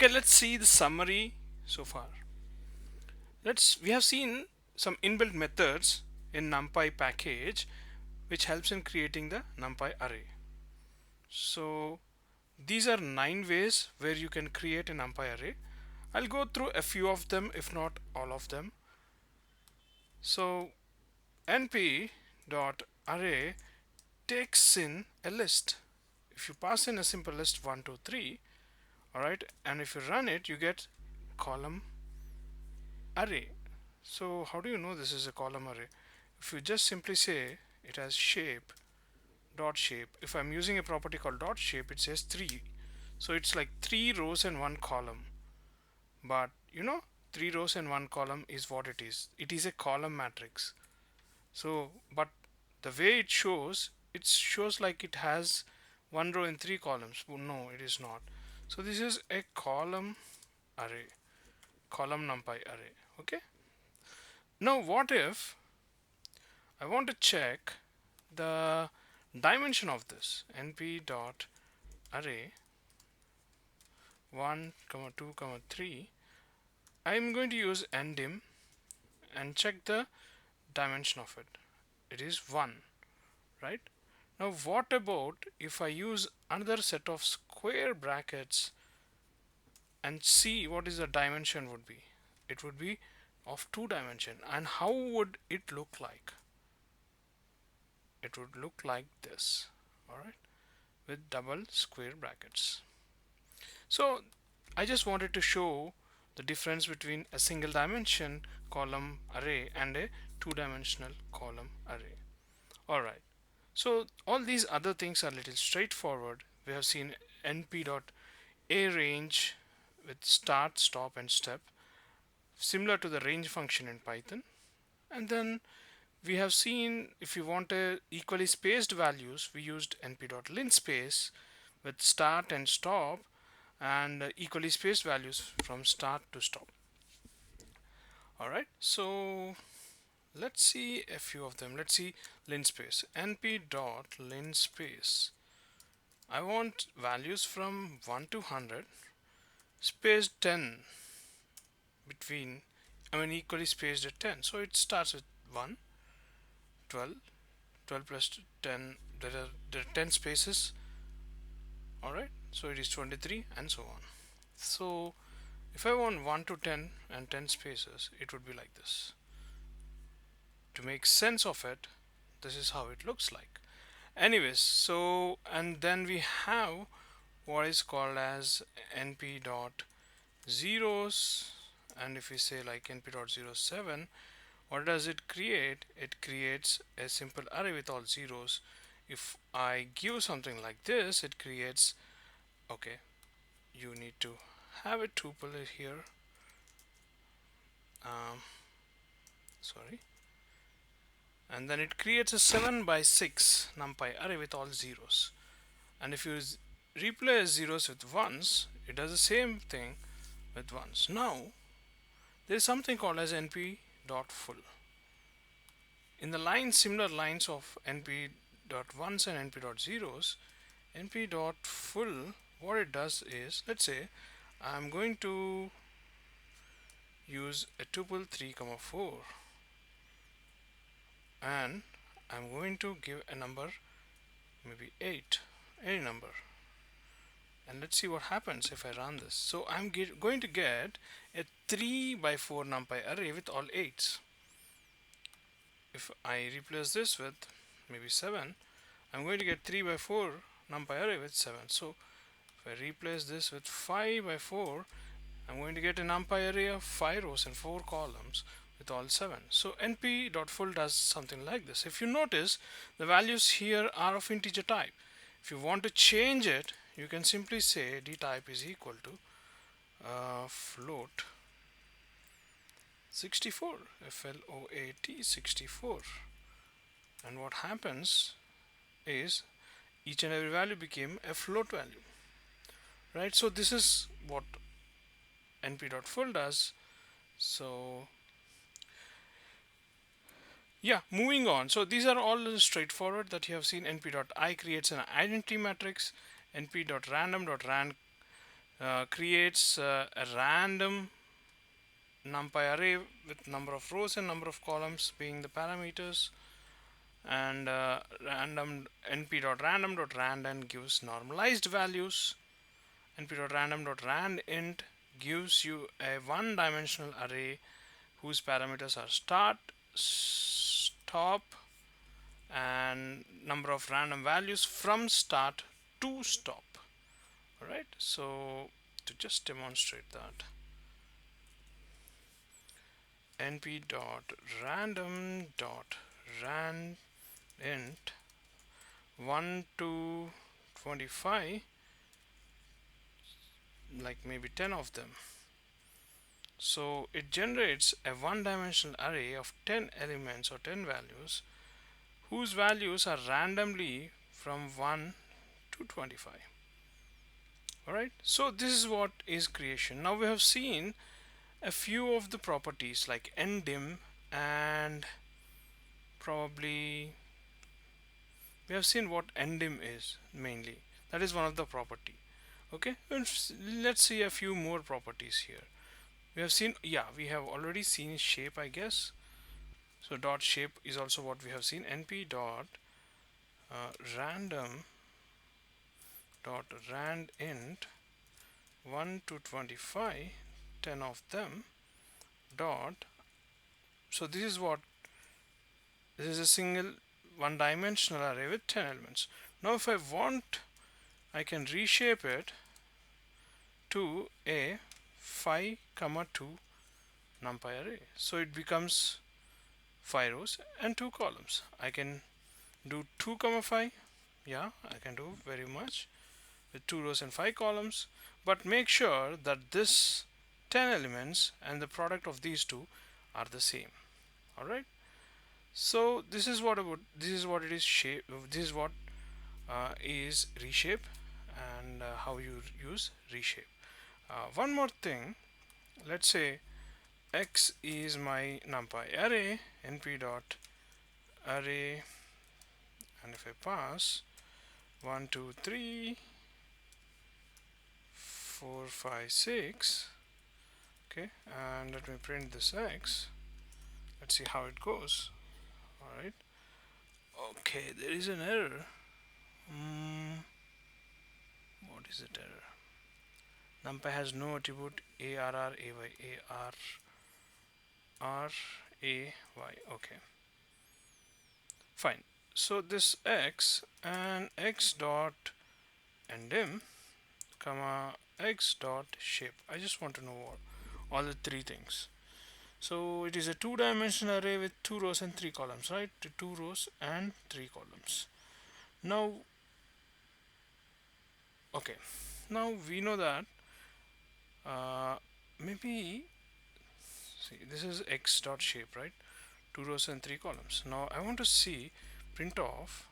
Okay, let's see the summary so far. We have seen some inbuilt methods in numpy package which helps in creating the numpy array. So these are 9 ways where you can create a numpy array. I'll go through a few of them, if not all of them. So np dot array takes in a list. If you pass in a simple list 1 2 3, all right, and if you run it, you get column array. So how do you know this is a column array? If you just simply say it has shape dot shape, if I'm using a property called dot shape, it says 3. So it's like 3 rows and 1 column. But 3 rows and 1 column is what it is. It is a column matrix. So but the way it shows like it has 1 row and 3 columns. Well, no, it is not. So this is a column array, column numpy array. Okay. Now what if I want to check the dimension of this? Np dot array 1 2 3. I'm going to use ndim and check the dimension of it. It is 1, right? Now what about if I use another set of square brackets and see what is the dimension would be? It would be of 2 dimension. And how would it look like? It would look like this, all right, with double square brackets. So I just wanted to show the difference between a single dimension column array and a two-dimensional column array. All right, so all these other things are little straightforward. We have seen np.arange with start, stop and step, similar to the range function in Python. And then we have seen if you want a equally spaced values, we used np.linspace with start and stop, and equally spaced values from start to stop. All right, so let's see a few of them. Let's see linspace. np.linspace. I want values from 1 to 100, spaced 10 between, equally spaced at 10. So it starts with 1, 12, 12 plus 10, there are 10 spaces. All right, so it is 23 and so on. So if I want 1 to 10 and 10 spaces, it would be like this. To make sense of it, this is how it looks like. Anyways, so and then we have what is called as np dot zeros, and if we say like np dot 07, what does it create? It creates a simple array with all zeros. If I give something like this, it creates, okay, you need to have a tuple here, sorry, and then it creates a 7 by 6 numpy array with all zeros. And if you replace zeros with ones, it does the same thing with ones. Now there is something called as np.full. In the lines, similar lines of np.ones and np.zeros, np.full, what it does is, let's say I'm going to use a tuple 3, 4, and I'm going to give a number, maybe 8, any number, and let's see what happens if I run this. So I'm going to get a 3 by 4 numpy array with all 8s. If I replace this with maybe 7, I'm going to get 3 by 4 numpy array with 7. So if I replace this with 5 by 4, I'm going to get a numpy array of 5 rows and 4 columns with all 7. So np.full does something like this. If you notice, the values here are of integer type. If you want to change it, you can simply say dtype is equal to float 64, float 64, and what happens is each and every value became a float value, right? So this is what np.full does. So yeah, moving on. So these are all straightforward that you have seen. np.I creates an identity matrix, np.random.ran creates a random numpy array with number of rows and number of columns being the parameters, and random np.random.randn gives normalized values. np.random.randint gives you a one-dimensional array whose parameters are start, stop, and number of random values from start to stop. Alright, so to just demonstrate that, np.random.randint 1 to 25, like maybe 10 of them. So it generates a one-dimensional array of 10 elements or 10 values whose values are randomly from 1 to 25. Alright, so this is what is creation. Now we have seen a few of the properties like ndim, and probably we have seen what ndim is mainly. That is one of the property. Okay, let's see a few more properties here. We have seen, yeah, we have already seen shape, I guess. So dot shape is also what we have seen. np dot random dot randint 1 to 25, 10 of them dot. So this is what, this is a single one dimensional array with 10 elements. Now if I want, I can reshape it to a 5, 2 numpy array. So it becomes 5 rows and 2 columns. I can do 2, 5. Yeah, I can do very much with 2 rows and 5 columns, but make sure that this 10 elements and the product of these two are the same. All right, so this is what it is shape. This is what is reshape, and how you use reshape. One more thing, let's say x is my numpy array, np dot array, and if I pass 1 2 3 4 5 6, okay, and let me print this x. Let's see how it goes. All right, okay, there is an error. What is that error? Numpy has no attribute arr ay. Okay, fine. So this x and x dot ndim comma x dot shape, I just want to know what all the three things. So it is a two-dimensional array with 2 rows and 3 columns, right? 2 rows and 3 columns. Now, okay, now we know that maybe, see, this is x dot shape, right? 2 rows and 3 columns. Now I want to see print of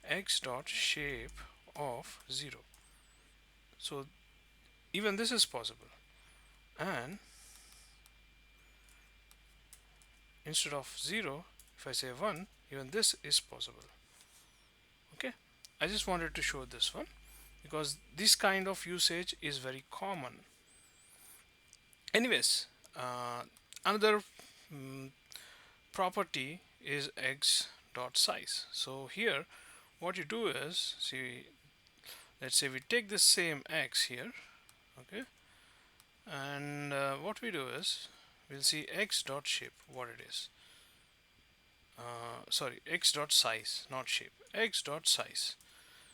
x dot shape of 0. So even this is possible, and instead of 0, if I say 1, even this is possible. Okay, I just wanted to show this one because this kind of usage is very common. Anyways, another property is x dot size. So here what you do is, see, let's say we take the same x here, okay, and what we do is we'll see x dot shape, what it is. Sorry, x dot size, not shape, x dot size.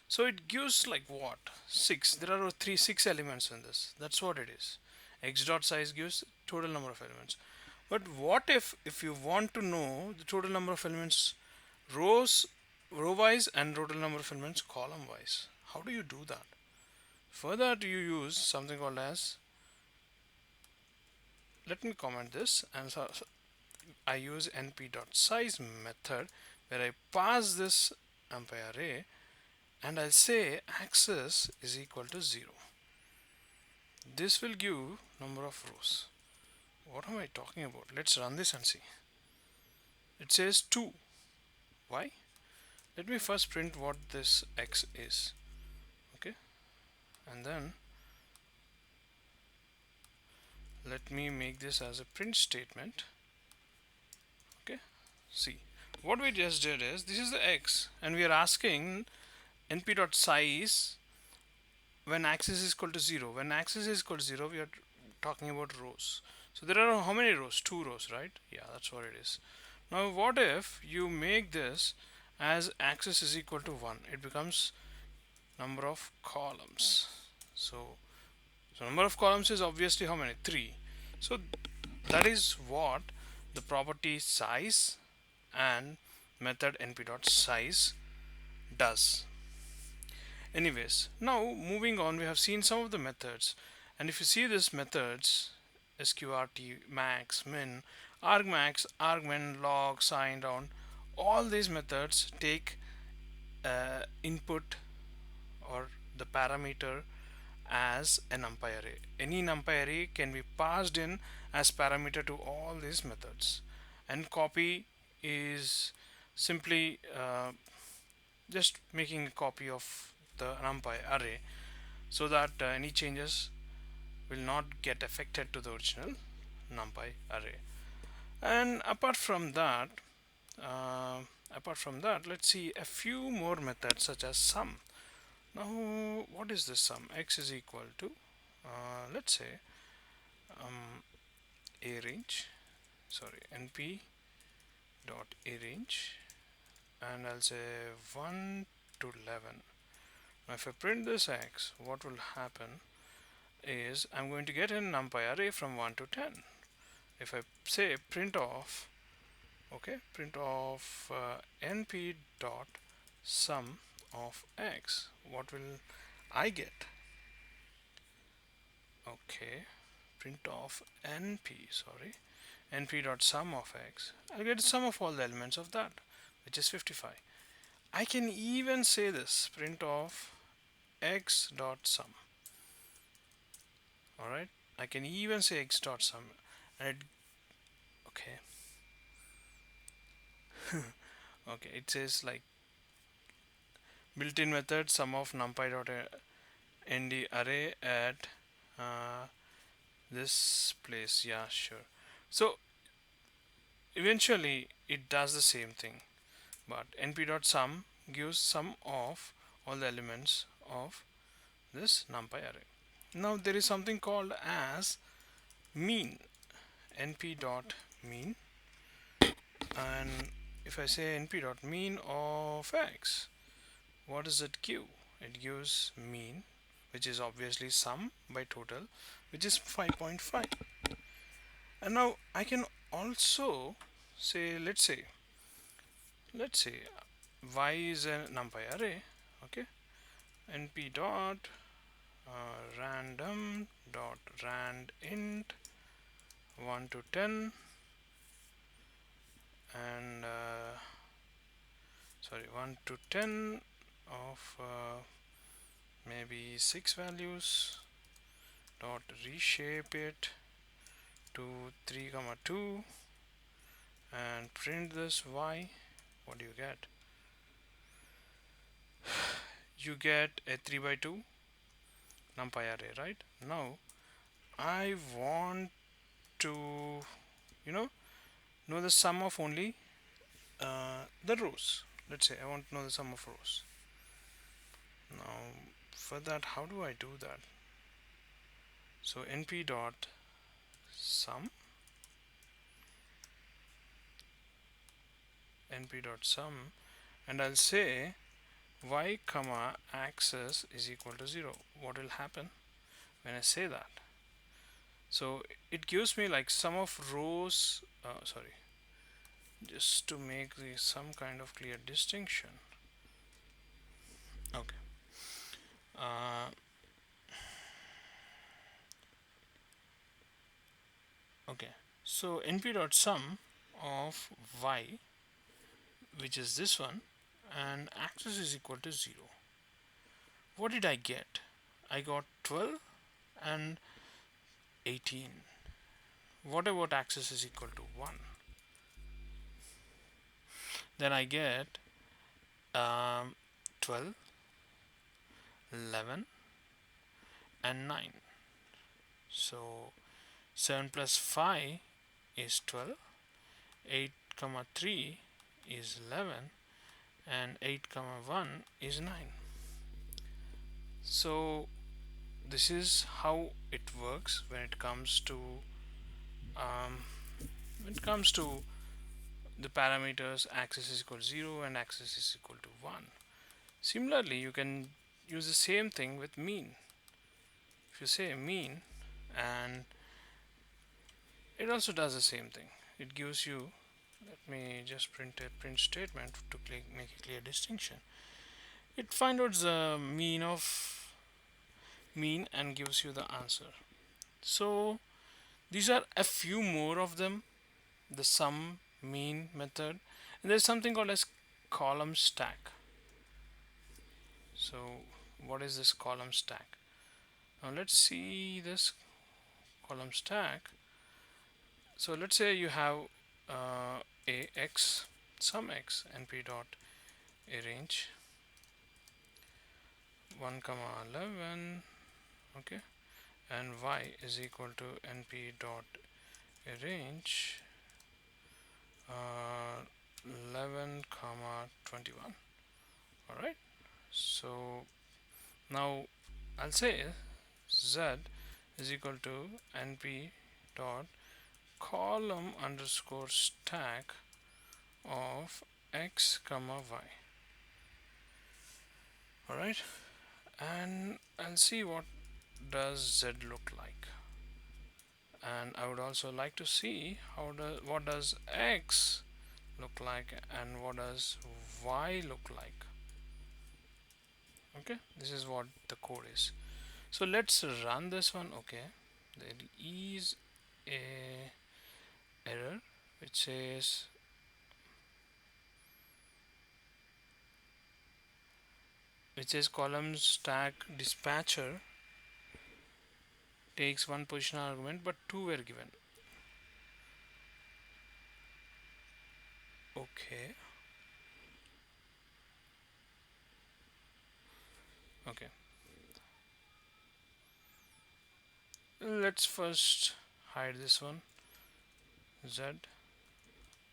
So it gives like what, 6. There are 6 elements in this. That's what it is. X dot size gives total number of elements. But what if you want to know the total number of elements row wise and total number of elements column wise? How do you do that? For that you use something called as, let me comment this, and so I use np.size method where I pass this numpy array and I'll say axis is equal to 0. This will give number of rows. What am I talking about? Let's run this and see. It says 2. Why? Let me first print what this x is. Okay, and then let me make this as a print statement. Okay, see what we just did is this is the x, and we are asking np.size when axis is equal to 0. When axis is equal to 0, we are talking about rows. So there are how many rows? 2 rows, right? Yeah, that's what it is. Now what if you make this as axis is equal to 1? It becomes number of columns. So number of columns is obviously how many? 3. So that is what the property size and method np.size does. Anyways, now moving on, we have seen some of the methods, and if you see these methods, sqrt, max, min, argmax, argmin, log, sign, round, all these methods take input or the parameter as a numpy array. Any numpy array can be passed in as parameter to all these methods, and copy is simply just making a copy of the numpy array so that any changes will not get affected to the original numpy array. And apart from that, let's see a few more methods such as sum. Now what is this sum? X is equal to let's say a range, sorry, np dot a range, and I'll say 1 to 11. Now if I print this x, what will happen is I'm going to get a numpy array from 1 to 10. If I say print of, okay, print of np dot sum of x, what will I get? Okay, print of np dot sum of x, I'll get the sum of all the elements of that, which is 55. I can even say this, print of x dot sum. Alright, I can even say x dot sum, and it, okay okay, it says like built-in method sum of numpy dot nd array at this place. Yeah, sure. So eventually it does the same thing, but np.sum gives sum of all the elements of this numpy array. Now there is something called as mean, np.mean, and if I say np.mean of x, what does it give? It gives mean, which is obviously sum by total, which is 5.5. And now I can also say, let's say y is a numpy array. Okay, np dot random dot rand int 1 to 10, and sorry, 1 to 10 of maybe 6 values, dot reshape it to 3 comma 2, and print this y. What do you get? You get a 3 by 2 numpy array, right? Now I want to know the sum of only the rows. Let's say I want to know the sum of rows. Now for that, how do I do that? So np dot sum, and I'll say y comma axis is equal to 0. What will happen when I say that? So it gives me like sum of rows, sorry, just to make some kind of clear distinction. Okay, okay, so np.sum of y, which is this one, and axis is equal to 0. What did I get? I got 12 and 18. What about axis is equal to 1? Then I get 12, 11 and 9. So 7 plus 5 is 12, 8 comma 3 is 11, and 8 comma 1 is 9. So this is how it works when it comes to um, the parameters axis is equal to 0 and axis is equal to 1. Similarly, you can use the same thing with mean. If you say mean, and it also does the same thing. It gives you, let me just print a print statement to make a clear distinction. It finds out the mean and gives you the answer. So these are a few more of them, the sum mean method, and there's something called as column stack. So what is this column stack? Now let's see this column stack. So let's say you have a x, some x, np dot arrange 1 comma 11, okay, and y is equal to np dot arrange 11 comma 21. All right, so now I'll say z is equal to np dot column underscore stack of x comma y. All right, and I'll see what does z look like, and I would also like to see what does x look like and what does y look like. Okay, this is what the code is. So let's run this one. Okay, there is a error which says column stack dispatcher takes one position argument but two were given. Okay, okay, let's first hide this one z,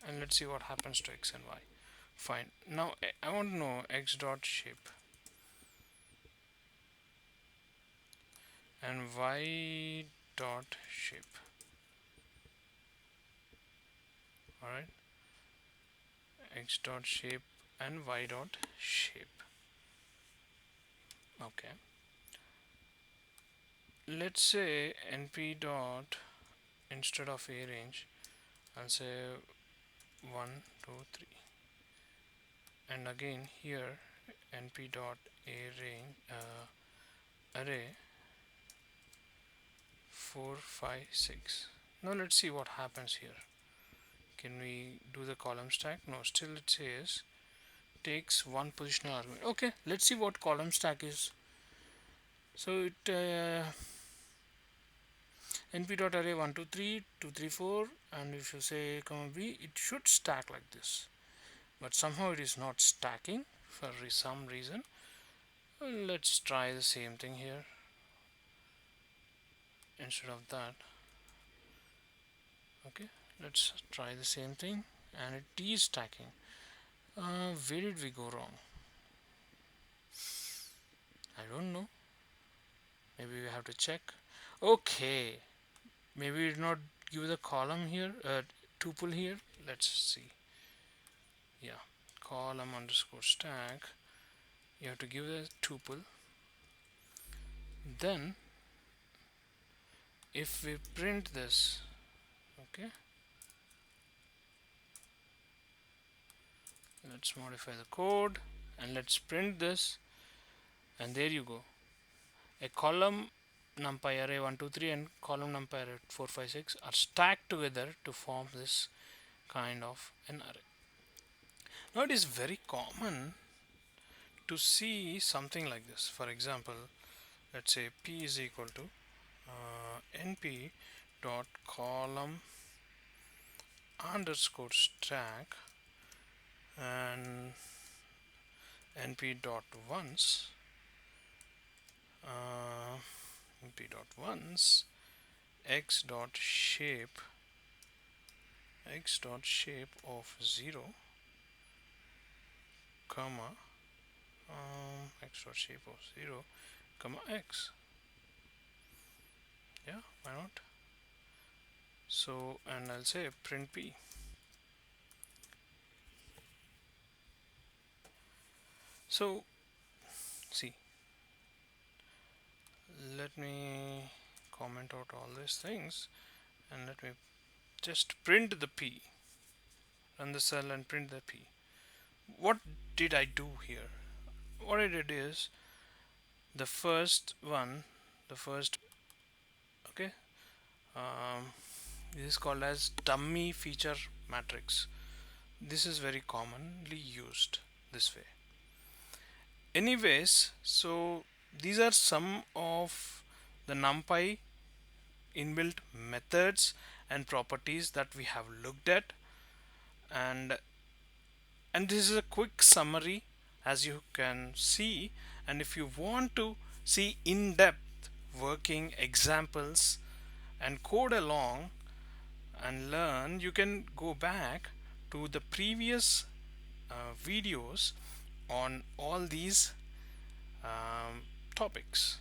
and let's see what happens to x and y. Fine, now I want to know x dot shape and y dot shape. All right, x dot shape and y dot shape. Okay, let's say np dot, instead of a range I'll say 1 2 3, and again here np dot a range array 4 5 6. Now let's see what happens here. Can we do the column stack? No, still it says takes one positional argument. Okay, let's see what column stack is. So it np dot array 1 2 3 2 3 4, and if you say comma b, it should stack like this, but somehow it is not stacking for some reason. Let's try the same thing here. Instead of that, okay, let's try the same thing, and it is stacking. Where did we go wrong? I don't know, maybe we have to check. Okay, maybe we did not give the column here, tuple here. Let's see. Yeah, column underscore stack, you have to give the tuple. Then if we print this, okay, let's modify the code and let's print this, and there you go, a column numpy array 1 2 3 and column numpy array 4 5 6 are stacked together to form this kind of an array. Now it is very common to see something like this. For example, let's say p is equal to np dot column underscore stack and np dot ones x dot shape of 0 comma x dot shape of 0 comma x. Yeah, why not? So, and I'll say print p. So see, let me comment out all these things and let me just print the p, run the cell and print the p. What did I do here? What I did is the first one, the first, okay, this is called as dummy feature matrix. This is very commonly used this way. Anyways, so these are some of the numpy inbuilt methods and properties that we have looked at, and this is a quick summary as you can see. And if you want to see in-depth working examples and code along and learn, you can go back to the previous videos on all these topics.